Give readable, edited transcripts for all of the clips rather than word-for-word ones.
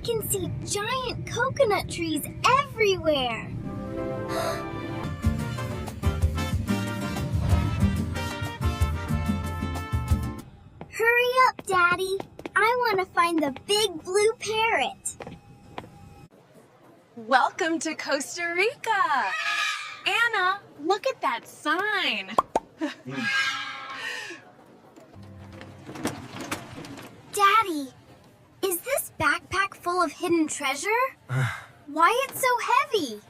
can see giant coconut trees everywhere. Hurry up, Daddy. I want to find the big blue parrot. Welcome to Costa Rica. Anna, look at that sign. Daddy, is this backpack full of hidden treasure? Why it's so heavy?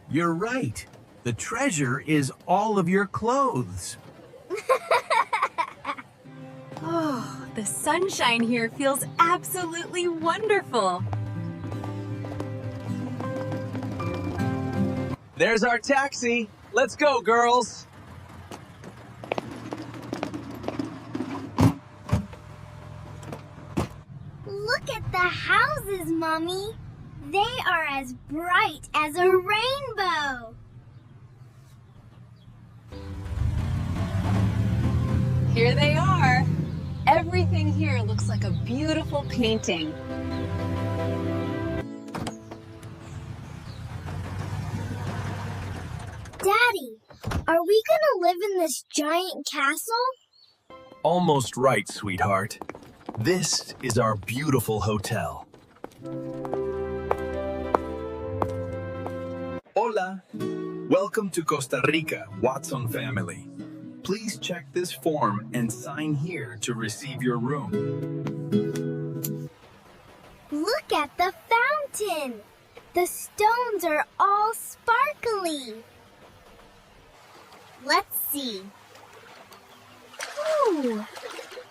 You're right. The treasure is all of your clothes. Oh, the sunshine here feels absolutely wonderful. There's our taxi. Let's go, girls. Look at the houses, Mommy. They are as bright as a rainbow. Here they are. Everything here looks like a beautiful painting. Daddy, are we gonna live in this giant castle? Almost right, sweetheart. This is our beautiful hotel. Hola. Welcome to Costa Rica, Watson family. Please check this form and sign here to receive your room. Look at the fountain. The stones are all sparkly. Let's see. Ooh,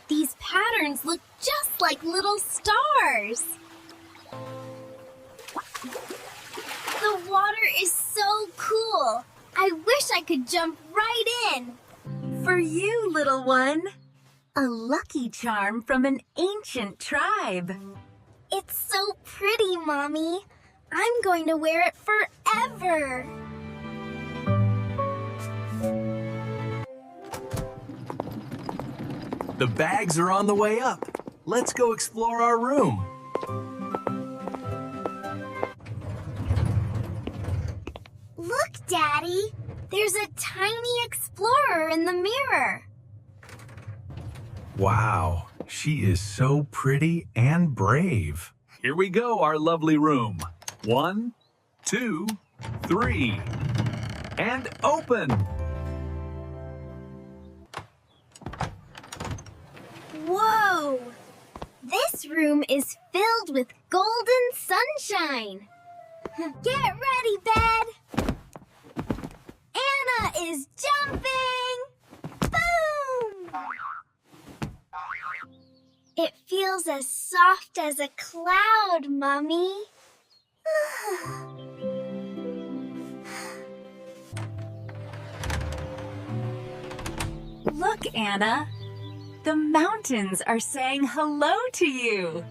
these patterns look just like little stars. The water is so cool. I wish I could jump right in. For you, little one, a lucky charm from an ancient tribe. It's so pretty, Mommy. I'm going to wear it forever. The bags are on the way up. Let's go explore our room. Look, Daddy. There's a tiny explorer in the mirror. Wow, she is so pretty and brave. Here we go, our lovely room. 1, 2, 3. And open. Whoa! This room is filled with golden sunshine. Get ready, bed. Anna is jumping! Boom! It feels as soft as a cloud, Mommy. Look, Anna. The mountains are saying hello to you.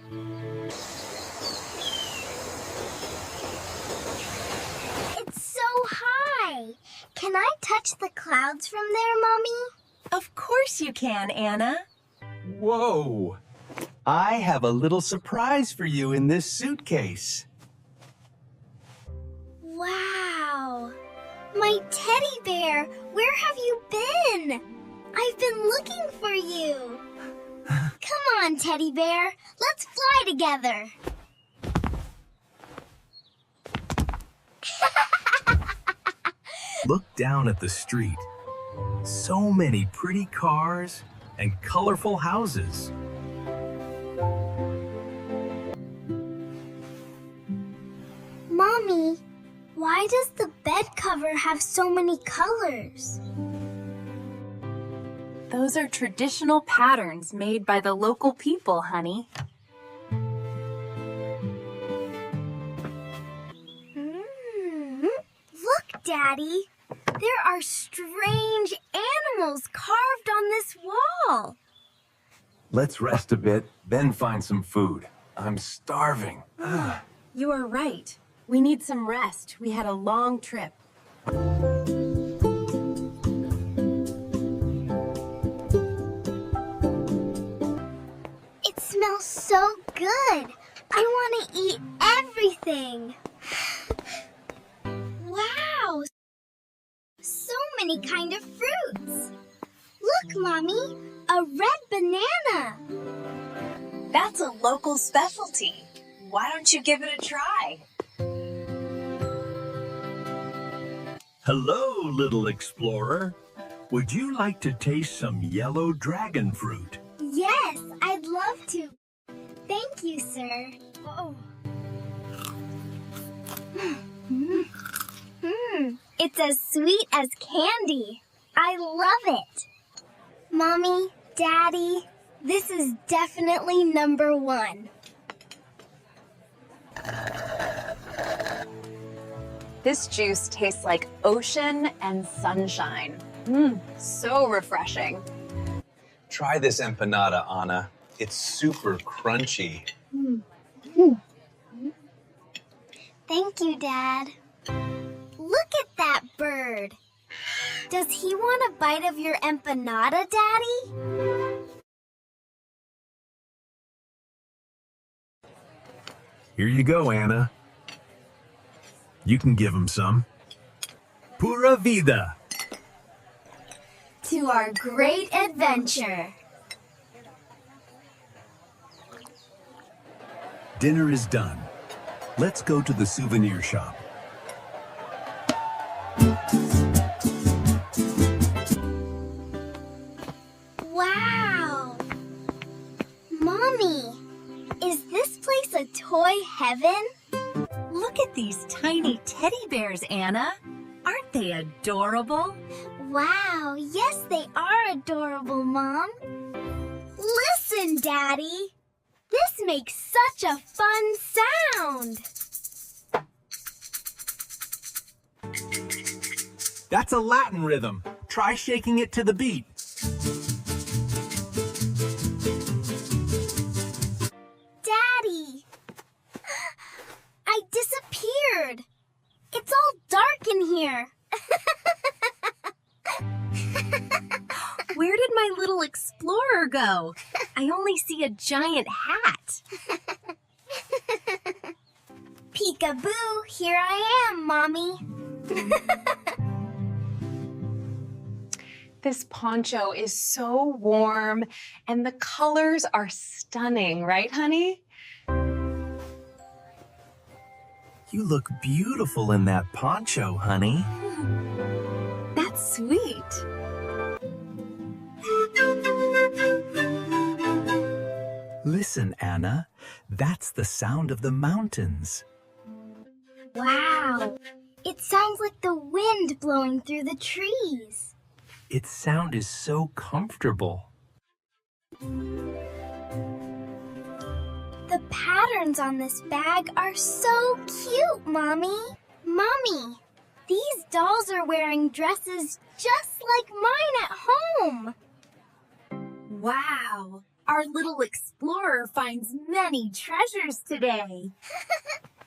It's so high. Can I touch the clouds from there, Mommy? Of course you can, Anna. Whoa! I have a little surprise for you in this suitcase. Wow! My teddy bear, where have you been? I've been looking for you. Come on, teddy bear. Let's fly together. Look down at the street. So many pretty cars and colorful houses. Mommy, why does the bed cover have so many colors? Those are traditional patterns made by the local people, honey. Look, Daddy. There are strange animals carved on this wall. Let's rest a bit, then find some food. I'm starving. You are right. We need some rest. We had a long trip. It smells so good. I want to eat everything. Wow! So many kind of fruits. Look, Mommy, a red banana. That's a local specialty. Why don't you give it a try? Hello, little explorer. Would you like to taste some yellow dragon fruit? Yes, I'd love to. Thank you, sir. Oh. It's as sweet as candy. I love it. Mommy, Daddy, this is definitely number one. This juice tastes like ocean and sunshine. So refreshing. Try this empanada, Anna. It's super crunchy. Thank you, Dad. Look at that bird. Does he want a bite of your empanada, Daddy? Here you go, Anna. You can give him some. Pura vida. To our great adventure. Dinner is done. Let's go to the souvenir shop. Wow! Mommy, is this place a toy heaven? Look at these tiny teddy bears, Anna. Aren't they adorable? Wow, yes, they are adorable, Mom. Listen, Daddy. This makes such a fun sound. That's a Latin rhythm. Try shaking it to the beat. Daddy, I disappeared. It's all dark in here. Where did my little explorer go? I only see a giant hat. Peekaboo, here I am, Mommy. This poncho is so warm and the colors are stunning, right, honey? You look beautiful in that poncho, honey. That's sweet. Listen, Anna. That's the sound of the mountains. Wow, it sounds like the wind blowing through the trees. Its sound is so comfortable. The patterns on this bag are so cute, Mommy. Mommy, these dolls are wearing dresses just like mine at home. Wow, our little explorer finds many treasures today.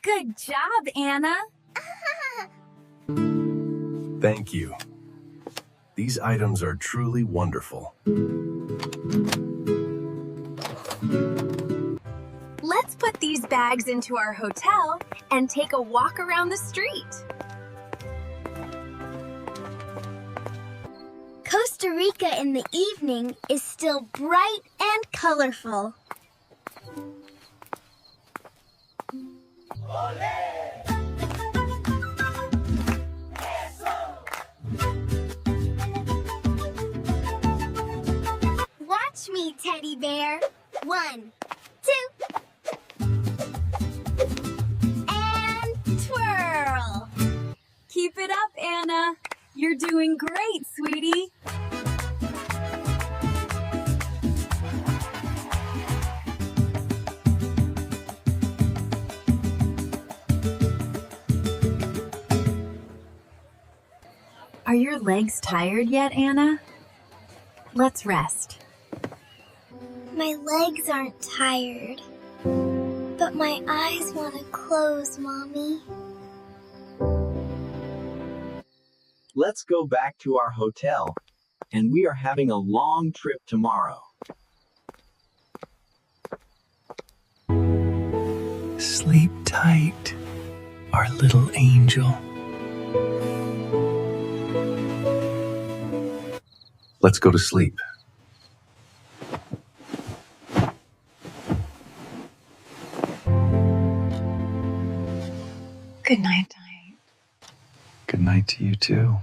Good job, Anna. Thank you. These items are truly wonderful. Let's put these bags into our hotel and take a walk around the street. Costa Rica in the evening is still bright and colorful. Watch me, Teddy Bear. 1, 2. And twirl. Keep it up, Anna. You're doing great, sweetie. Are your legs tired yet, Anna? Let's rest. My legs aren't tired, but my eyes want to close, Mommy. Let's go back to our hotel, and we are having a long trip tomorrow. Sleep tight, our little angel. Let's go to sleep. Good night, Diane. Good night to you too.